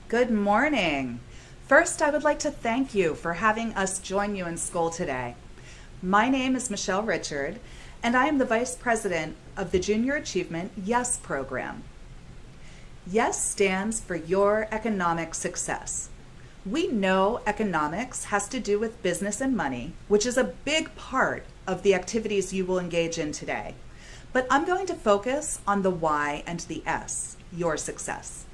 Good morning. First, I would like to thank you for having us join you in school today. My name is Michelle Richard, and I am the Vice President of the Junior Achievement YES program. YES stands for Your Economic Success. We know economics has to do with business and money, which is a big part of the activities you will engage in today. But I'm going to focus on the Y and the S, your success.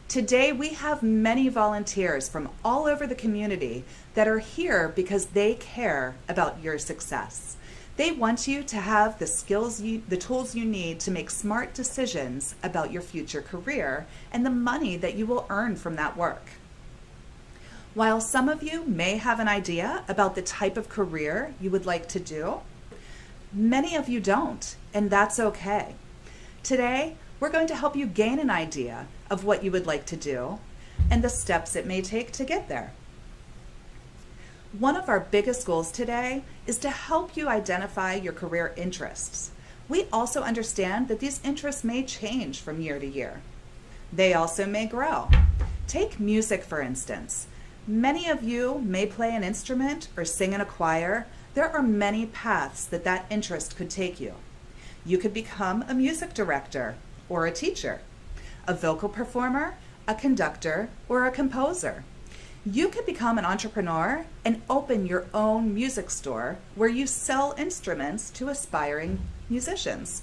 Today, we have many volunteers from all over the community that are here because they care about your success. They want you to have the tools you need to make smart decisions about your future career and the money that you will earn from that work. While some of you may have an idea about the type of career you would like to do, many of you don't, and that's okay. Today, we're going to help you gain an idea of what you would like to do and the steps it may take to get there. One of our biggest goals today is to help you identify your career interests. We also understand that these interests may change from year to year. They also may grow. Take music, for instance. Many of you may play an instrument or sing in a choir. There are many paths that interest could take you. You could become a music director or a teacher, a vocal performer, a conductor, or a composer. You could become an entrepreneur and open your own music store where you sell instruments to aspiring musicians.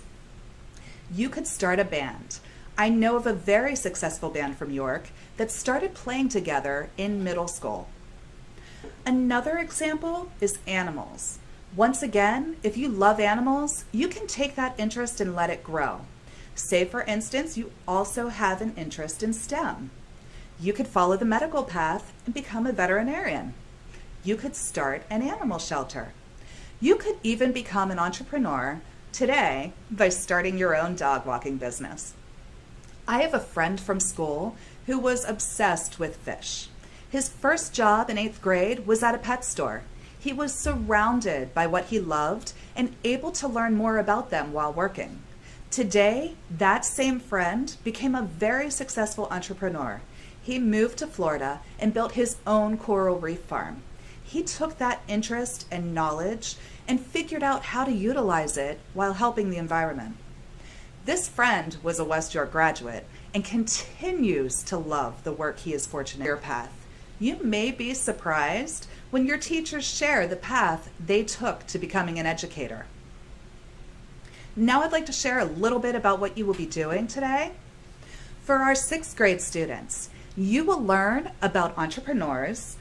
You could start a band. I know of a very successful band from York that started playing together in middle school. Another example is animals. Once again, if you love animals, you can take that interest and let it grow. Say, for instance, you also have an interest in STEM. You could follow the medical path and become a veterinarian. You could start an animal shelter. You could even become an entrepreneur today by starting your own dog walking business. I have a friend from school who was obsessed with fish. His first job in 8th grade was at a pet store. He was surrounded by what he loved and able to learn more about them while working. Today, that same friend became a very successful entrepreneur. He moved to Florida and built his own coral reef farm. He took that interest and knowledge and figured out how to utilize it while helping the environment. This friend was a West York graduate and continues to love the work he is fortunate in your path. You may be surprised when your teachers share the path they took to becoming an educator. Now I'd like to share a little bit about what you will be doing today. For our 6th grade students, you will learn about entrepreneurs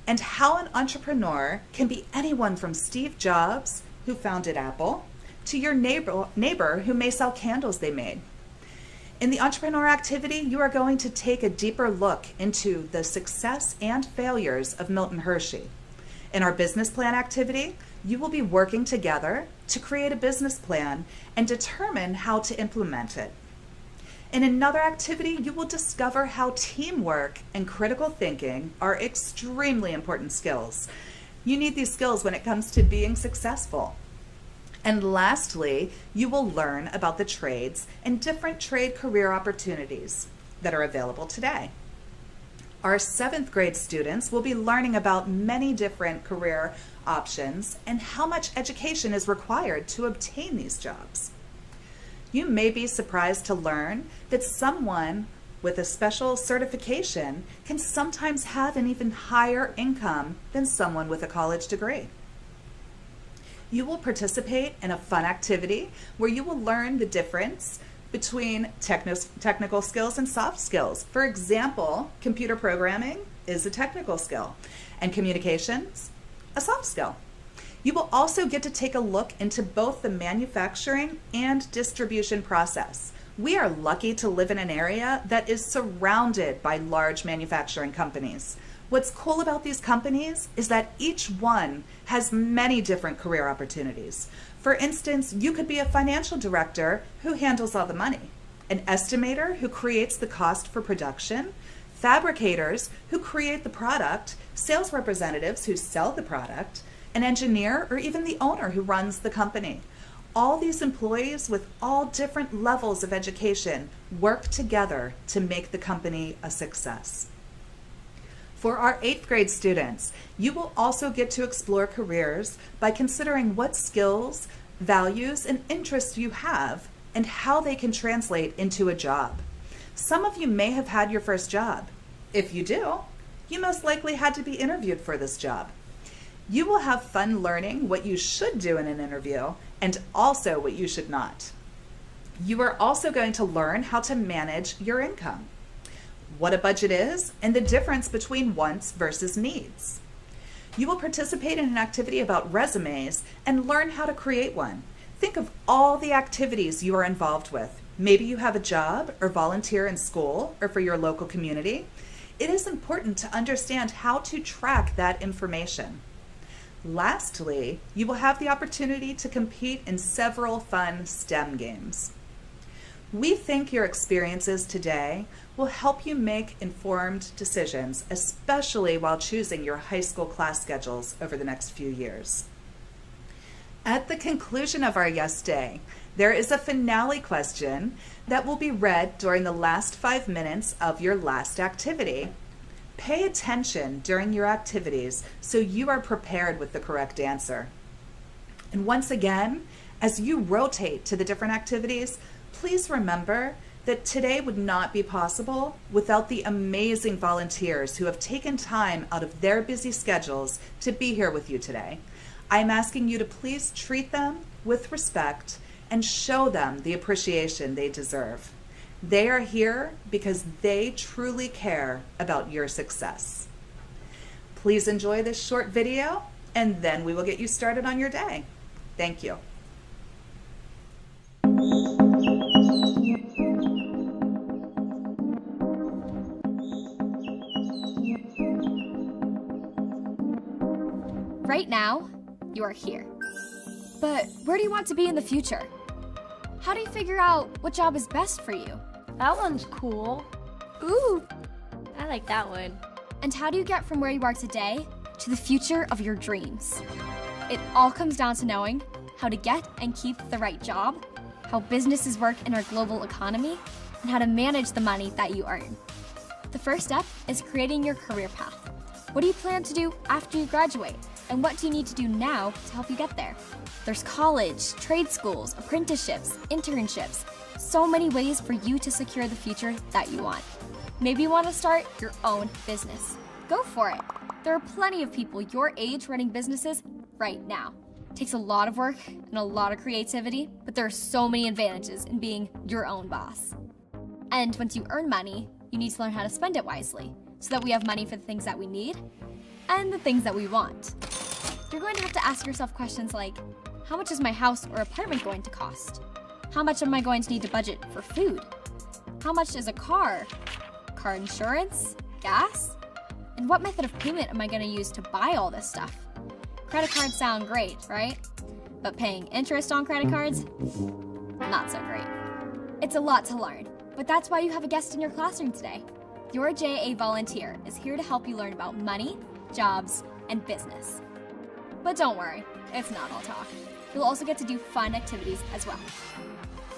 and how an entrepreneur can be anyone from Steve Jobs, who founded Apple, to your neighbor who may sell candles they made. In the entrepreneur activity, you are going to take a deeper look into the success and failures of Milton Hershey. In our business plan activity, you will be working together to create a business plan and determine how to implement it. In another activity, you will discover how teamwork and critical thinking are extremely important skills. You need these skills when it comes to being successful. And lastly, you will learn about the trades and different trade career opportunities that are available today. Our 7th grade students will be learning about many different career options and how much education is required to obtain these jobs. You may be surprised to learn that someone with a special certification can sometimes have an even higher income than someone with a college degree. You will participate in a fun activity where you will learn the difference between technical skills and soft skills. For example, computer programming is a technical skill and communications, a soft skill. You will also get to take a look into both the manufacturing and distribution process. We are lucky to live in an area that is surrounded by large manufacturing companies. What's cool about these companies is that each one has many different career opportunities. For instance, you could be a financial director who handles all the money, an estimator who creates the cost for production, fabricators who create the product, sales representatives who sell the product, an engineer, or even the owner who runs the company. All these employees with all different levels of education work together to make the company a success. For our 8th grade students, you will also get to explore careers by considering what skills, values, and interests you have and how they can translate into a job. Some of you may have had your first job. If you do, you most likely had to be interviewed for this job. You will have fun learning what you should do in an interview and also what you should not. You are also going to learn how to manage your income, what a budget is, and the difference between wants versus needs. You will participate in an activity about resumes and learn how to create one. Think of all the activities you are involved with. Maybe you have a job or volunteer in school or for your local community. It is important to understand how to track that information. Lastly, you will have the opportunity to compete in several fun STEM games. We think your experiences today will help you make informed decisions, especially while choosing your high school class schedules over the next few years. At the conclusion of our Yes Day, there is a finale question that will be read during the last 5 minutes of your last activity. Pay attention during your activities so you are prepared with the correct answer. And once again, as you rotate to the different activities, please remember that today would not be possible without the amazing volunteers who have taken time out of their busy schedules to be here with you today. I'm asking you to please treat them with respect and show them the appreciation they deserve. They are here because they truly care about your success. Please enjoy this short video, and then we will get you started on your day. Thank you. Right now, you are here. But where do you want to be in the future? How do you figure out what job is best for you? That one's cool. Ooh! I like that one. And how do you get from where you are today to the future of your dreams? It all comes down to knowing how to get and keep the right job, how businesses work in our global economy, and how to manage the money that you earn. The first step is creating your career path. What do you plan to do after you graduate? And what do you need to do now to help you get there? There's college, trade schools, apprenticeships, internships, so many ways for you to secure the future that you want. Maybe you want to start your own business. Go for it. There are plenty of people your age running businesses right now. It takes a lot of work and a lot of creativity, but there are so many advantages in being your own boss. And once you earn money, you need to learn how to spend it wisely so that we have money for the things that we need and the things that we want. You're going to have to ask yourself questions like, how much is my house or apartment going to cost? How much am I going to need to budget for food? How much is a car? Car insurance? Gas? And what method of payment am I going to use to buy all this stuff? Credit cards sound great, right? But paying interest on credit cards? Not so great. It's a lot to learn, but that's why you have a guest in your classroom today. Your JA volunteer is here to help you learn about money, jobs, and business. But don't worry, it's not all talk. You'll also get to do fun activities as well.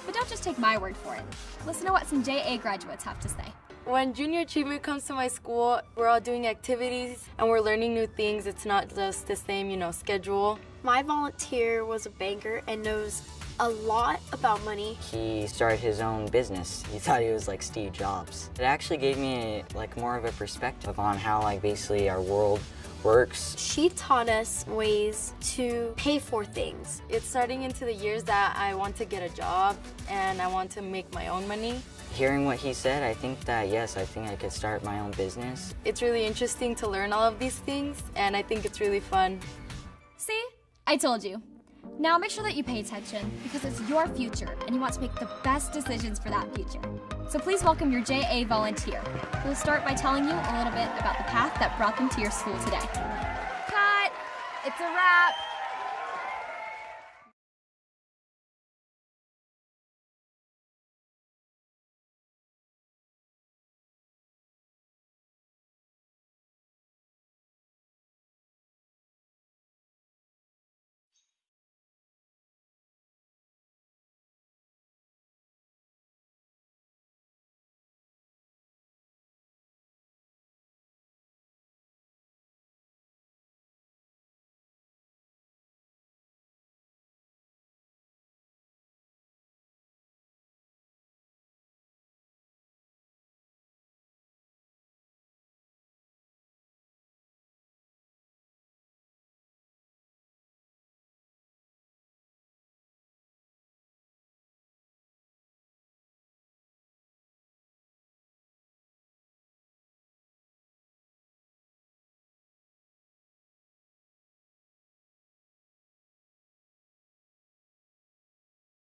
But don't just take my word for it. Listen to what some JA graduates have to say. When Junior Achievement comes to my school, we're all doing activities and we're learning new things. It's not just the same, schedule. My volunteer was a banker and knows a lot about money. He started his own business. He thought he was like Steve Jobs. It actually gave me more of a perspective on how basically our world works. She taught us ways to pay for things. It's starting into the years that I want to get a job and I want to make my own money. Hearing what he said, I think that yes, I think I could start my own business. It's really interesting to learn all of these things and I think it's really fun. See? I told you. Now make sure that you pay attention because it's your future and you want to make the best decisions for that future. So please welcome your JA volunteer, who will start by telling you a little bit about the path that brought them to your school today. Cut! It's a wrap!